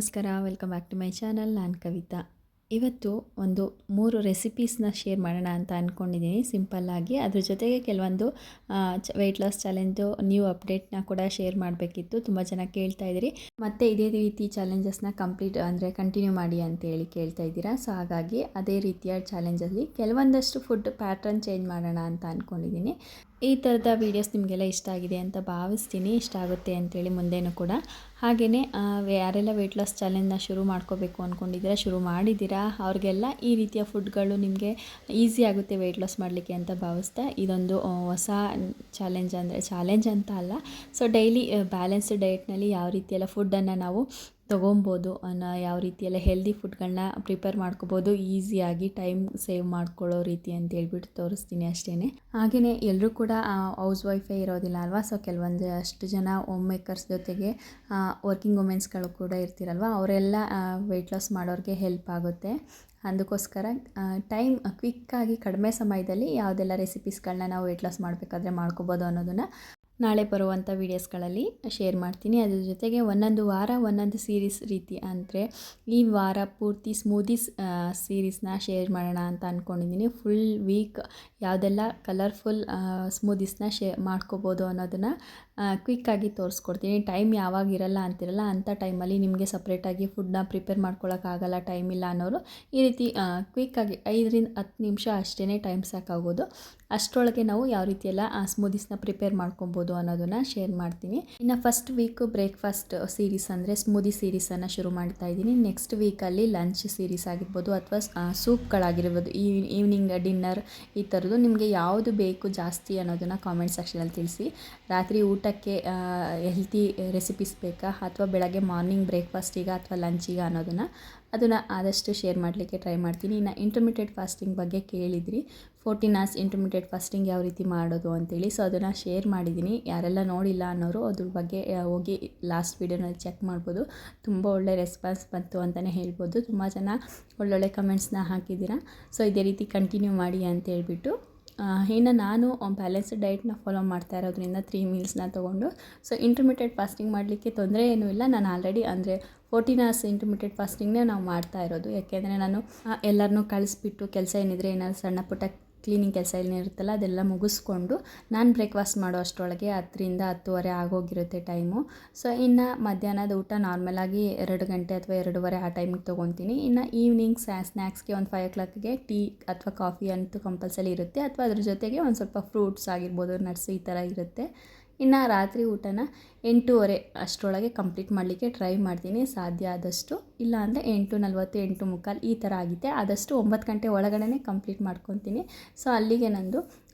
ನಮಸ್ಕಾರ, welcome back to my channel. ನಾನು ಕವಿತಾ. ಇವತ್ತು ಒಂದು 3 ರೆಸಿಪೀಸ್ನ ಶೇರ್ ಮಾಡೋಣ ಅಂತ ಅಂದ್ಕೊಂಡಿದ್ದೀನಿ ಸಿಂಪಲ್ಲಾಗಿ. ಅದ್ರ ಜೊತೆಗೆ ಕೆಲವೊಂದು ವೆಯ್ಟ್ ಲಾಸ್ ಚಾಲೆಂಜು ನ್ಯೂ ಅಪ್ಡೇಟ್ನ ಕೂಡ ಶೇರ್ ಮಾಡಬೇಕಿತ್ತು. ತುಂಬ ಜನ ಕೇಳ್ತಾ ಇದ್ದೀರಿ, ಮತ್ತು ಇದೇ ರೀತಿ ಚಾಲೆಂಜಸ್ನ ಕಂಟಿನ್ಯೂ ಮಾಡಿ ಅಂತೇಳಿ ಕೇಳ್ತಾ ಇದ್ದೀರಾ. ಸೊ ಹಾಗಾಗಿ ಅದೇ ರೀತಿಯ ಚಾಲೆಂಜಲ್ಲಿ ಕೆಲವೊಂದಷ್ಟು ಫುಡ್ ಪ್ಯಾಟ್ರನ್ ಚೇಂಜ್ ಮಾಡೋಣ ಅಂತ ಅಂದ್ಕೊಂಡಿದ್ದೀನಿ. ಈ ಥರದ ವೀಡಿಯೋಸ್ ನಿಮಗೆಲ್ಲ ಇಷ್ಟ ಆಗಿದೆ ಅಂತ ಭಾವಿಸ್ತೀನಿ, ಇಷ್ಟ ಆಗುತ್ತೆ ಅಂಥೇಳಿ ಮುಂದೇನೂ ಕೂಡ. ಹಾಗೆಯೇ ಯಾರೆಲ್ಲ ವೆಯ್ಟ್ ಲಾಸ್ ಚಾಲೆಂಜ್ನ ಶುರು ಮಾಡ್ಕೋಬೇಕು ಅಂದ್ಕೊಂಡಿದ್ದೀರಾ, ಶುರು ಮಾಡಿದ್ದೀರಾ, ಅವ್ರಿಗೆಲ್ಲ ಈ ರೀತಿಯ ಫುಡ್ಗಳು ನಿಮಗೆ ಈಸಿ ಆಗುತ್ತೆ ವೆಯ್ಟ್ ಲಾಸ್ ಮಾಡಲಿಕ್ಕೆ ಅಂತ ಭಾವಿಸ್ತಾ ಇದೊಂದು ಹೊಸ ಚಾಲೆಂಜ್ ಅಂತ ಅಲ್ಲ. ಸೊ ಡೈಲಿ ಬ್ಯಾಲೆನ್ಸ್ಡ್ ಡಯಟ್ನಲ್ಲಿ ಯಾವ ರೀತಿಯೆಲ್ಲ ಫುಡ್ಡನ್ನು ನಾವು ತೊಗೊಬೋದು ಯಾವ ರೀತಿಯೆಲ್ಲ ಹೆಲ್ದಿ ಫುಡ್ಗಳನ್ನ ಪ್ರಿಪೇರ್ ಮಾಡ್ಕೋಬೋದು ಈಸಿಯಾಗಿ, ಟೈಮ್ ಸೇವ್ ಮಾಡ್ಕೊಳ್ಳೋ ರೀತಿ ಅಂತ ಹೇಳ್ಬಿಟ್ಟು ತೋರಿಸ್ತೀನಿ ಅಷ್ಟೇ. ಹಾಗೆಯೇ ಎಲ್ಲರೂ ಕೂಡ ಹೌಸ್ ವೈಫೇ ಇರೋದಿಲ್ಲ ಅಲ್ವಾ. ಸೊ ಕೆಲವೊಂದಷ್ಟು ಜನ ಹೋಮ್ ಮೇಕರ್ಸ್ ಜೊತೆಗೆ ವರ್ಕಿಂಗ್ ವುಮೆನ್ಸ್ಗಳು ಕೂಡ ಇರ್ತಿರಲ್ವ, ಅವರೆಲ್ಲ ವೆಯ್ಟ್ ಲಾಸ್ ಮಾಡೋರಿಗೆ ಹೆಲ್ಪ್ ಆಗುತ್ತೆ. ಅದಕ್ಕೋಸ್ಕರ ಕ್ವಿಕ್ಕಾಗಿ ಕಡಿಮೆ ಸಮಯದಲ್ಲಿ ಯಾವುದೆಲ್ಲ ರೆಸಿಪೀಸ್ಗಳನ್ನ ನಾವು ವೆಯ್ಟ್ ಲಾಸ್ ಮಾಡಬೇಕಾದ್ರೆ ಮಾಡ್ಕೋಬೋದು ಅನ್ನೋದನ್ನು ನಾಳೆ ಬರುವಂಥ ವೀಡಿಯೋಸ್ಗಳಲ್ಲಿ ಶೇರ್ ಮಾಡ್ತೀನಿ. ಅದ್ರ ಜೊತೆಗೆ ಒಂದೊಂದು ವಾರ ಒಂದೊಂದು ಸೀರೀಸ್ ರೀತಿ, ಅಂದರೆ ಈ ವಾರ ಪೂರ್ತಿ ಸ್ಮೂದೀಸ್ ಸೀರೀಸ್ನ ಶೇರ್ ಮಾಡೋಣ ಅಂತ ಅಂದ್ಕೊಂಡಿದ್ದೀನಿ. ಫುಲ್ ವೀಕ್ ಯಾವುದೆಲ್ಲ ಕಲರ್ಫುಲ್ ಸ್ಮೂದೀಸ್ನ ಮಾಡ್ಕೋಬೋದು ಅನ್ನೋದನ್ನು ಕ್ವಿಕ್ಕಾಗಿ ತೋರಿಸ್ಕೊಡ್ತೀನಿ. ಟೈಮ್ ಯಾವಾಗ ಇರಲ್ಲ ಅಂತಿರಲ್ಲ, ಅಂಥ ಟೈಮಲ್ಲಿ ನಿಮಗೆ ಸಪ್ರೇಟಾಗಿ ಫುಡ್ನ ಪ್ರಿಪೇರ್ ಮಾಡ್ಕೊಳ್ಳೋಕ್ಕಾಗಲ್ಲ, ಟೈಮ್ ಇಲ್ಲ ಅನ್ನೋರು ಈ ರೀತಿ ಕ್ವಿಕ್ಕಾಗಿ 5 ರಿಂದ 10 ನಿಮಿಷ ಅಷ್ಟೇ ಟೈಮ್ ಸಾಕಾಗೋದು. ಅಷ್ಟರೊಳಗೆ ನಾವು ಯಾವ ರೀತಿಯೆಲ್ಲ ಸ್ಮೂದೀಸ್ನ ಪ್ರಿಪೇರ್ ಮಾಡ್ಕೊಬೋದು ಅನ್ನೋದನ್ನು ಶೇರ್ ಮಾಡ್ತೀನಿ. ಇನ್ನು ಫಸ್ಟ್ ವೀಕು ಬ್ರೇಕ್ಫಾಸ್ಟ್ ಸೀರೀಸ್ ಅಂದರೆ ಸ್ಮೂದಿ ಸೀರೀಸನ್ನು ಶುರು ಮಾಡ್ತಾ ಇದ್ದೀನಿ. ನೆಕ್ಸ್ಟ್ ವೀಕಲ್ಲಿ ಲಂಚ್ ಸೀರೀಸ್ ಆಗಿರ್ಬೋದು ಅಥವಾ ಸೂಪ್ಗಳಾಗಿರ್ಬೋದು, ಈವ್ನಿಂಗ್ ಡಿನ್ನರ್, ಈ ಥರದ್ದು ನಿಮಗೆ ಯಾವುದು ಬೇಕು ಜಾಸ್ತಿ ಅನ್ನೋದನ್ನು ಕಾಮೆಂಟ್ ಸೆಕ್ಷನಲ್ಲಿ ತಿಳಿಸಿ. ರಾತ್ರಿ ಊಟಕ್ಕೆ ಹೆಲ್ತಿ ರೆಸಿಪೀಸ್ ಬೇಕಾ ಅಥವಾ ಬೆಳಗ್ಗೆ ಮಾರ್ನಿಂಗ್ ಬ್ರೇಕ್ಫಾಸ್ಟಿಗೆ ಅಥವಾ ಲಂಚಿಗೆ ಅದನ್ನು ಆದಷ್ಟು ಶೇರ್ ಮಾಡಲಿಕ್ಕೆ ಟ್ರೈ ಮಾಡ್ತೀನಿ. ಇನ್ನು ಇಂಟರ್ಮಿಟೆಡ್ ಫಾಸ್ಟಿಂಗ್ ಬಗ್ಗೆ ಕೇಳಿದ್ರಿ, 14 hours ಇಂಟರ್ಮಿಟೆಡ್ ಫಾಸ್ಟಿಂಗ್ ಯಾವ ರೀತಿ ಮಾಡೋದು ಅಂತೇಳಿ. ಸೊ ಅದನ್ನು ಶೇರ್ ಮಾಡಿದ್ದೀನಿ. ಯಾರೆಲ್ಲ ನೋಡಿಲ್ಲ ಅನ್ನೋರು ಅದ್ರ ಬಗ್ಗೆ ಹೋಗಿ ಲಾಸ್ಟ್ ವೀಡಿಯೋನಲ್ಲಿ ಚೆಕ್ ಮಾಡ್ಬೋದು. ತುಂಬ ಒಳ್ಳೆ ರೆಸ್ಪಾನ್ಸ್ ಬಂತು ಅಂತಲೇ ಹೇಳ್ಬೋದು. ತುಂಬ ಜನ ಒಳ್ಳೊಳ್ಳೆ ಕಮೆಂಟ್ಸ್ನ ಹಾಕಿದ್ದೀರಾ. ಸೊ ಇದೇ ರೀತಿ ಕಂಟಿನ್ಯೂ ಮಾಡಿ ಅಂತ ಹೇಳ್ಬಿಟ್ಟು. ಇನ್ನು ನಾನು ಬ್ಯಾಲೆನ್ಸ್ಡ್ ಡಯಟ್ನ ಫಾಲೋ ಮಾಡ್ತಾ ಇರೋದ್ರಿಂದ 3 ಮೀಲ್ಸ್ನ ತೊಗೊಂಡು, ಸೊ ಇಂಟರ್ಮಿಟೆಡ್ ಫಾಸ್ಟಿಂಗ್ ಮಾಡಲಿಕ್ಕೆ ತೊಂದರೆ ಏನೂ ಇಲ್ಲ. ನಾನು ಆಲ್ರೆಡಿ 14 hours ಇಂಟರ್ಮಿಟೆಡ್ ಫಾಸ್ಟಿಂಗ್ನೇ ನಾವು ಮಾಡ್ತಾ ಇರೋದು. ಯಾಕೆಂದರೆ ನಾನು ಎಲ್ಲರನ್ನೂ ಕಳಿಸ್ಬಿಟ್ಟು ಕೆಲಸ ಏನಿದ್ರೆ ಏನಾದ್ರು ಸಣ್ಣ ಪುಟ್ಟ ಕ್ಲೀನಿಂಗ್ ಕೆಲಸ ಏನಿರುತ್ತಲ್ಲ ಅದೆಲ್ಲ ಮುಗಿಸ್ಕೊಂಡು ನಾನು ಬ್ರೇಕ್ಫಾಸ್ಟ್ ಮಾಡೋ ಅಷ್ಟರೊಳಗೆ 10 ರಿಂದ 10:30 ಆಗೋಗಿರುತ್ತೆ ಟೈಮು. ಸೊ ಇನ್ನು ಮಧ್ಯಾಹ್ನದ ಊಟ ನಾರ್ಮಲಾಗಿ 2 ಗಂಟೆ ಅಥವಾ 2:30 ಆ ಟೈಮಿಗೆ ತೊಗೊತೀನಿ. ಇನ್ನು ಈವ್ನಿಂಗ್ ಸ್ನ್ಯಾಕ್ಸ್ಗೆ ಒಂದು 5 o'clockಗೆ ಟೀ ಅಥವಾ ಕಾಫಿ ಅಂತೂ ಕಂಪಲ್ಸರಿ ಇರುತ್ತೆ, ಅಥವಾ ಅದ್ರ ಜೊತೆಗೆ ಒಂದು ಸ್ವಲ್ಪ ಫ್ರೂಟ್ಸ್ ಆಗಿರ್ಬೋದು, ನಟ್ಸ್ ಈ ಥರ ಇರುತ್ತೆ. ಇನ್ನು ರಾತ್ರಿ ಊಟನ 8:30 ಅಷ್ಟರೊಳಗೆ ಕಂಪ್ಲೀಟ್ ಮಾಡಲಿಕ್ಕೆ ಟ್ರೈ ಮಾಡ್ತೀನಿ ಸಾಧ್ಯ ಆದಷ್ಟು. ಇಲ್ಲ ಅಂದರೆ 8:40, 8:45 ಈ ಥರ ಆಗಿದೆ. ಆದಷ್ಟು 9 ಗಂಟೆ ಒಳಗಡೆ ಕಂಪ್ಲೀಟ್ ಮಾಡ್ಕೊತೀನಿ. ಸೊ ಅಲ್ಲಿಗೆ ನಂದು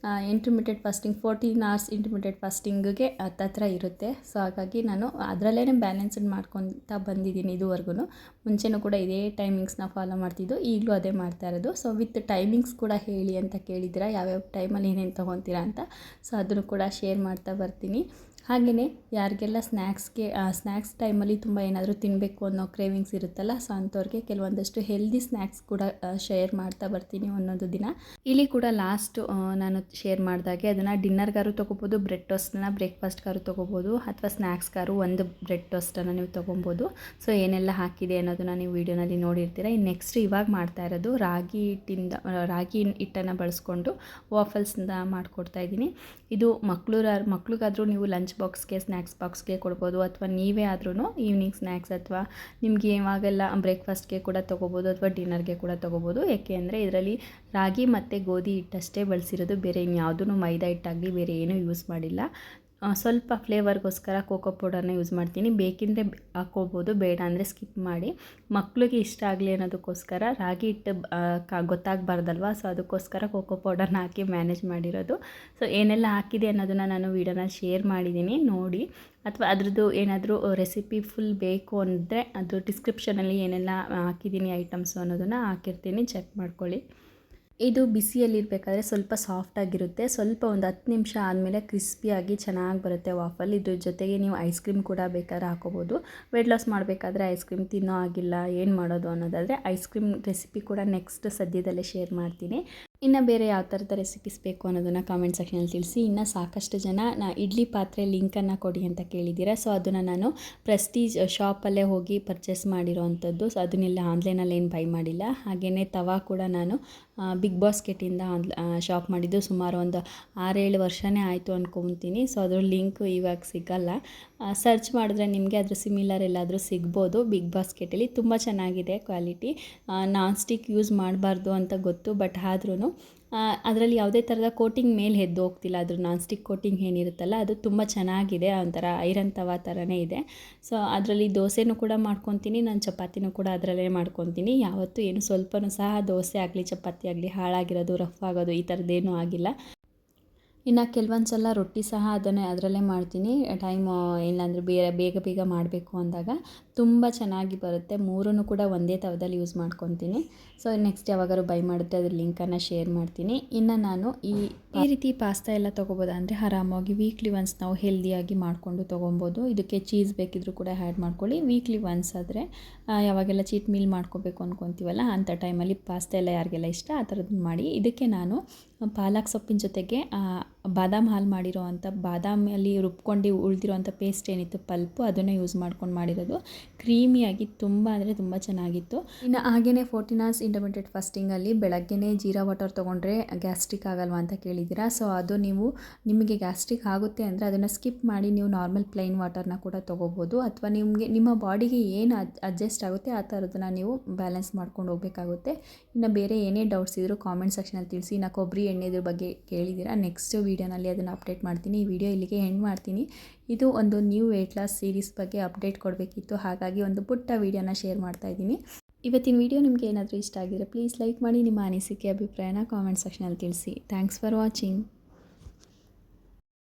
ಇಂಟರ್ಮಿಟೆಡ್ ಫಾಸ್ಟಿಂಗ್ 14 hours ಇಂಟರ್ಮಿಟೆಡ್ ಫಾಸ್ಟಿಂಗಿಗೆ ಹತ್ತತ್ರ ಇರುತ್ತೆ. ಸೊ ಹಾಗಾಗಿ ನಾನು ಅದರಲ್ಲೇ ಬ್ಯಾಲೆನ್ಸ್ಡ್ ಮಾಡ್ಕೊತಾ ಬಂದಿದ್ದೀನಿ ಇದುವರೆಗೂ. ಮುಂಚೆನೂ ಕೂಡ ಇದೇ ಟೈಮಿಂಗ್ಸ್ನ ಫಾಲೋ ಮಾಡ್ತಿದ್ದು, ಈಗಲೂ ಅದೇ ಮಾಡ್ತಾ ಇರೋದು. ಸೊ ವಿತ್ ಟೈಮಿಂಗ್ಸ್ ಕೂಡ ಹೇಳಿ ಅಂತ ಕೇಳಿದ್ದೀರಾ, ಯಾವ್ಯಾವ ಟೈಮಲ್ಲಿ ಏನೇನು ತೊಗೊತೀರಾ ಅಂತ. ಸೊ ಅದನ್ನು ಕೂಡ ಶೇರ್ ಮಾಡ್ತಾ ಬರ್ತೀನಿ. ಹಾಗೆಯೇ ಯಾರಿಗೆಲ್ಲ ಸ್ನ್ಯಾಕ್ಸ್ ಟೈಮಲ್ಲಿ ತುಂಬ ಏನಾದರೂ ತಿನ್ನಬೇಕು ಅನ್ನೋ ಕ್ರೇವಿಂಗ್ಸ್ ಇರುತ್ತಲ್ಲ, ಸೊ ಅಂಥವ್ರಿಗೆ ಕೆಲವೊಂದಷ್ಟು ಹೆಲ್ದಿ ಸ್ನ್ಯಾಕ್ಸ್ ಕೂಡ ಶೇರ್ ಮಾಡ್ತಾ ಬರ್ತೀನಿ ಒಂದೊಂದು ದಿನ. ಇಲ್ಲಿ ಕೂಡ ಲಾಸ್ಟು ನಾನು ಶೇರ್ ಮಾಡಿದಾಗೆ ಅದನ್ನು ಡಿನ್ನರ್ಗಾರು ತೊಗೋಬೋದು, ಬ್ರೆಡ್ ಟೋಸ್ಟನ್ನ ಬ್ರೇಕ್ಫಾಸ್ಟ್ಗಾರು ತೊಗೋಬೋದು, ಅಥವಾ ಸ್ನ್ಯಾಕ್ಸ್ಗಾರು ಒಂದು ಬ್ರೆಡ್ ಟೋಸ್ಟನ್ನು ನೀವು ತೊಗೊಬೋದು. ಸೊ ಏನೆಲ್ಲ ಹಾಕಿದೆ ಅನ್ನೋದನ್ನು ನೀವು ವೀಡಿಯೋನಲ್ಲಿ ನೋಡಿರ್ತೀರ. ನೆಕ್ಸ್ಟ್ ಇವಾಗ ಮಾಡ್ತಾ ಇರೋದು ರಾಗಿ ಹಿಟ್ಟನ್ನು ಬಳಸ್ಕೊಂಡು ವಾಫಲ್ಸ್ನ ಮಾಡಿಕೊಡ್ತಾ ಇದ್ದೀನಿ. ಇದು ಮಕ್ಳಿಗಾದರೂ ನೀವು ಲಂಚ್ ಬಾಕ್ಸ್ಗೆ, ಸ್ನ್ಯಾಕ್ಸ್ ಬಾಕ್ಸ್ಗೆ ಕೊಡ್ಬೋದು, ಅಥವಾ ನೀವೇ ಆದ್ರೂ ಈವ್ನಿಂಗ್ ಸ್ನ್ಯಾಕ್ಸ್ ಅಥವಾ ನಿಮಗೆ ಇವಾಗೆಲ್ಲ ಬ್ರೇಕ್ಫಾಸ್ಟ್ಗೆ ಕೂಡ ತೊಗೋಬೋದು, ಅಥವಾ ಡಿನ್ನರ್ಗೆ ಕೂಡ ತೊಗೋಬೋದು. ಏಕೆ ಅಂದರೆ ಇದರಲ್ಲಿ ರಾಗಿ ಮತ್ತು ಗೋಧಿ ಹಿಟ್ಟಷ್ಟೇ ಬಳಸಿರೋದು, ಬೇರೆ ಇನ್ಯಾವುದೂ ಮೈದಾ ಹಿಟ್ಟಾಗಲಿ ಬೇರೆ ಏನೂ ಯೂಸ್ ಮಾಡಿಲ್ಲ. ಸ್ವಲ್ಪ ಫ್ಲೇವರ್ಗೋಸ್ಕರ ಕೋಕೋ ಪೌಡರ್ನ ಯೂಸ್ ಮಾಡ್ತೀನಿ. ಬೇಕಿದ್ದರೆ ಹಾಕ್ಕೋಬೋದು, ಬೇಡ ಅಂದರೆ ಸ್ಕಿಪ್ ಮಾಡಿ. ಮಕ್ಕಳಿಗೆ ಇಷ್ಟ ಆಗಲಿ ಅನ್ನೋದಕ್ಕೋಸ್ಕರ ರಾಗಿ ಹಿಟ್ಟು ಗೊತ್ತಾಗಬಾರ್ದಲ್ವ, ಸೊ ಅದಕ್ಕೋಸ್ಕರ ಕೋಕೋ ಪೌಡರ್ನ ಹಾಕಿ ಮ್ಯಾನೇಜ್ ಮಾಡಿರೋದು. ಸೊ ಏನೆಲ್ಲ ಹಾಕಿದೆ ಅನ್ನೋದನ್ನು ನಾನು ವೀಡಿಯೋನ ಶೇರ್ ಮಾಡಿದ್ದೀನಿ ನೋಡಿ. ಅಥವಾ ಅದ್ರದ್ದು ಏನಾದರೂ ರೆಸಿಪಿ ಫುಲ್ ಬೇಕು ಅಂದರೆ ಅದು ಡಿಸ್ಕ್ರಿಪ್ಷನಲ್ಲಿ ಏನೆಲ್ಲ ಹಾಕಿದ್ದೀನಿ ಐಟಮ್ಸು ಅನ್ನೋದನ್ನು ಹಾಕಿರ್ತೀನಿ, ಚೆಕ್ ಮಾಡ್ಕೊಳ್ಳಿ. ಇದು ಬಿಸಿಯಲ್ಲಿರಬೇಕಾದ್ರೆ ಸ್ವಲ್ಪ ಸಾಫ್ಟಾಗಿರುತ್ತೆ. ಸ್ವಲ್ಪ ಒಂದು 10 ನಿಮಿಷ ಆದಮೇಲೆ ಕ್ರಿಸ್ಪಿಯಾಗಿ ಚೆನ್ನಾಗಿ ಬರುತ್ತೆ ವಾಫಲ್. ಇದ್ರ ಜೊತೆಗೆ ನೀವು ಐಸ್ ಕ್ರೀಮ್ ಕೂಡ ಬೇಕಾದ್ರೆ ಹಾಕೋಬೋದು. ವೆಯ್ಟ್ ಲಾಸ್ ಮಾಡಬೇಕಾದ್ರೆ ಐಸ್ ಕ್ರೀಮ್ ತಿನ್ನೋ ಆಗಿಲ್ಲ, ಏನು ಮಾಡೋದು ಅನ್ನೋದಾದರೆ ಐಸ್ ಕ್ರೀಮ್ ರೆಸಿಪಿ ಕೂಡ ನೆಕ್ಸ್ಟ್ ಸದ್ಯದಲ್ಲೇ ಶೇರ್ ಮಾಡ್ತೀನಿ. ಇನ್ನು ಬೇರೆ ಯಾವ ಥರದ ರೆಸಿಪೀಸ್ ಬೇಕು ಅನ್ನೋದನ್ನು ಕಾಮೆಂಟ್ ಸೆಕ್ಷನಲ್ಲಿ ತಿಳಿಸಿ. ಇನ್ನು ಸಾಕಷ್ಟು ಜನ ಇಡ್ಲಿ ಪಾತ್ರೆ ಲಿಂಕನ್ನು ಕೊಡಿ ಅಂತ ಕೇಳಿದ್ದೀರಾ. ಸೊ ಅದನ್ನು ನಾನು ಪ್ರೆಸ್ಟೀಜ್ ಶಾಪಲ್ಲೇ ಹೋಗಿ ಪರ್ಚೇಸ್ ಮಾಡಿರೋವಂಥದ್ದು. ಸೊ ಅದನ್ನೆಲ್ಲ ಆನ್ಲೈನಲ್ಲಿ ಏನು ಬೈ ಮಾಡಿಲ್ಲ. ಹಾಗೆಯೇ ತವಾ ಕೂಡ ನಾನು ಬಿಗ್ ಬಾಸ್ಕೆಟಿಂದ ಶಾಪ್ ಮಾಡಿದ್ದು. ಸುಮಾರು ಒಂದು 6-7 ವರ್ಷನೇ ಆಯಿತು ಅಂದ್ಕೊತೀನಿ. ಸೊ ಅದ್ರ ಲಿಂಕ್ ಇವಾಗ ಸಿಗಲ್ಲ. ಸರ್ಚ್ ಮಾಡಿದ್ರೆ ನಿಮಗೆ ಅದ್ರ ಸಿಮಿಲರ್ ಎಲ್ಲಾದರೂ ಸಿಗ್ಬೋದು. ಬಿಗ್ ಬಾಸ್ಕೆಟಲ್ಲಿ ತುಂಬ ಚೆನ್ನಾಗಿದೆ ಕ್ವಾಲಿಟಿ. ನಾನ್ ಸ್ಟಿಕ್ ಯೂಸ್ ಮಾಡಬಾರ್ದು ಅಂತ ಗೊತ್ತು, ಬಟ್ ಆದ್ರೂ ಅದರಲ್ಲಿ ಯಾವುದೇ ಥರದ ಕೋಟಿಂಗ್ ಮೇಲೆ ಎದ್ದು ಹೋಗ್ತಿಲ್ಲ. ಅದ್ರ ನಾನ್ ಸ್ಟಿಕ್ ಕೋಟಿಂಗ್ ಏನಿರುತ್ತಲ್ಲ ಅದು ತುಂಬ ಚೆನ್ನಾಗಿದೆ. ಒಂಥರ ಐರನ್ ತವಾ ಥರನೇ ಇದೆ. ಸೊ ಅದರಲ್ಲಿ ದೋಸೆನೂ ಕೂಡ ಮಾಡ್ಕೊತೀನಿ, ನಾನು ಚಪಾತಿನೂ ಕೂಡ ಅದರಲ್ಲೇ ಮಾಡ್ಕೊತೀನಿ. ಯಾವತ್ತೂ ಏನು ಸ್ವಲ್ಪನೂ ಸಹ ದೋಸೆ ಆಗಲಿ ಚಪಾತಿ ಆಗಲಿ ಹಾಳಾಗಿರೋದು, ರಫ್ ಆಗೋದು ಈ ಥರದ್ದೇನೂ ಆಗಿಲ್ಲ. ಇನ್ನು ಕೆಲವೊಂದು ಸಲ ರೊಟ್ಟಿ ಸಹ ಅದರಲ್ಲೇ ಮಾಡ್ತೀನಿ. ಟೈಮು ಇಲ್ಲಾಂದರೆ ಬೇಗ ಮಾಡಬೇಕು ಅಂದಾಗ ತುಂಬ ಚೆನ್ನಾಗಿ ಬರುತ್ತೆ. ಮೂರನ್ನು ಕೂಡ ಒಂದೇ ತವದಲ್ಲಿ ಯೂಸ್ ಮಾಡ್ಕೊತೀನಿ. ಸೊ ನೆಕ್ಸ್ಟ್ ಯಾವಾಗಾದ್ರು ಬೈ ಮಾಡಿದ್ರೆ ಅದ್ರ ಲಿಂಕನ್ನು ಶೇರ್ ಮಾಡ್ತೀನಿ. ಇನ್ನು ನಾನು ಈ ರೀತಿ ಪಾಸ್ತಾ ಎಲ್ಲ ತೊಗೋಬೋದಾ ಅಂದರೆ ಆರಾಮಾಗಿ ವೀಕ್ಲಿ ಒನ್ಸ್ ನಾವು ಹೆಲ್ದಿಯಾಗಿ ಮಾಡಿಕೊಂಡು ತೊಗೊಬೋದು. ಇದಕ್ಕೆ ಚೀಸ್ ಬೇಕಿದ್ರೂ ಕೂಡ ಆ್ಯಡ್ ಮಾಡ್ಕೊಳ್ಳಿ. ವೀಕ್ಲಿ ಒನ್ಸ್ ಆದರೆ ಯಾವಾಗೆಲ್ಲ ಚೀಟ್ ಮೀಲ್ ಮಾಡ್ಕೋಬೇಕು ಅಂದ್ಕೊತೀವಲ್ಲ ಅಂಥ ಟೈಮಲ್ಲಿ ಪಾಸ್ತಾ ಎಲ್ಲ ಯಾರಿಗೆಲ್ಲ ಇಷ್ಟ ಆ ಥರದ್ದು ಮಾಡಿ. ಇದಕ್ಕೆ ನಾನು ಪಾಲಕ್ ಸೊಪ್ಪಿನ ಜೊತೆಗೆ ಬಾದಾಮ್ ಹಾಲು ಮಾಡಿರೋ ಅಂಥ ಬಾದಾಮಲ್ಲಿ ರುಬ್ಕೊಂಡು ಉಳಿದಿರೋಂಥ ಪೇಸ್ಟ್ ಏನಿತ್ತು ಪಲ್ಪು, ಅದನ್ನು ಯೂಸ್ ಮಾಡ್ಕೊಂಡು ಮಾಡಿರೋದು. ಕ್ರೀಮಿಯಾಗಿ ತುಂಬ ಅಂದರೆ ತುಂಬ ಚೆನ್ನಾಗಿತ್ತು. ಇನ್ನು ಹಾಗೆಯೇ 14 hours ಇಂಟರ್ಮಿಟೆಡ್ ಫಾಸ್ಟಿಂಗಲ್ಲಿ ಬೆಳಗ್ಗೆನೇ ಜೀರಾ ವಾಟರ್ ತೊಗೊಂಡ್ರೆ ಗ್ಯಾಸ್ಟ್ರಿಕ್ ಆಗಲ್ವಾ ಅಂತ ಕೇಳಿದ್ದೀರಾ. ಸೊ ಅದು ನಿಮಗೆ ಗ್ಯಾಸ್ಟ್ರಿಕ್ ಆಗುತ್ತೆ ಅಂದರೆ ಅದನ್ನು ಸ್ಕಿಪ್ ಮಾಡಿ ನೀವು ನಾರ್ಮಲ್ ಪ್ಲೈನ್ ವಾಟರ್ನ ಕೂಡ ತೊಗೋಬೋದು. ಅಥವಾ ನಿಮ್ಮ ಬಾಡಿಗೆ ಏನು ಅಡ್ಜಸ್ಟ್ ಆಗುತ್ತೆ ಆ ಥರದನ್ನ ನೀವು ಬ್ಯಾಲೆನ್ಸ್ ಮಾಡ್ಕೊಂಡು ಹೋಗಬೇಕಾಗುತ್ತೆ. ಇನ್ನು ಬೇರೆ ಏನೇ ಡೌಟ್ಸ್ ಇದ್ದರೂ ಕಾಮೆಂಟ್ ಸೆಕ್ಷನಲ್ಲಿ ತಿಳಿಸಿ. ಇನ್ನು ಕೊಬ್ಬರಿ ಎಣ್ಣೆದ್ರ ಬಗ್ಗೆ ಕೇಳಿದ್ದೀರಾ, ನೆಕ್ಸ್ಟ್ ವೀಡಿಯೋನಲ್ಲಿ ಅದನ್ನು ಅಪ್ಡೇಟ್ ಮಾಡ್ತೀನಿ. ಈ ವಿಡಿಯೋ ಇಲ್ಲಿಗೆ ಎಂಡ್ ಮಾಡ್ತೀನಿ. ಇದು ಒಂದು ನ್ಯೂ ವೆಯ್ಟ್ ಲಾಸ್ ಸೀರೀಸ್ ಬಗ್ಗೆ ಅಪ್ಡೇಟ್ ಕೊಡಬೇಕಿತ್ತು, ಹಾಗಾಗಿ ಒಂದು ಪುಟ್ಟ ವೀಡಿಯೋನ ಶೇರ್ ಮಾಡ್ತಾ ಇದ್ದೀನಿ. ಇವತ್ತಿನ ವಿಡಿಯೋ ನಿಮಗೆ ಏನಾದರೂ ಇಷ್ಟ ಆಗಿದ್ರೆ ಪ್ಲೀಸ್ ಲೈಕ್ ಮಾಡಿ. ನಿಮ್ಮ ಅನಿಸಿಕೆ ಅಭಿಪ್ರಾಯನ ಕಾಮೆಂಟ್ ಸೆಕ್ಷನಲ್ಲಿ ತಿಳಿಸಿ. Thanks for watching.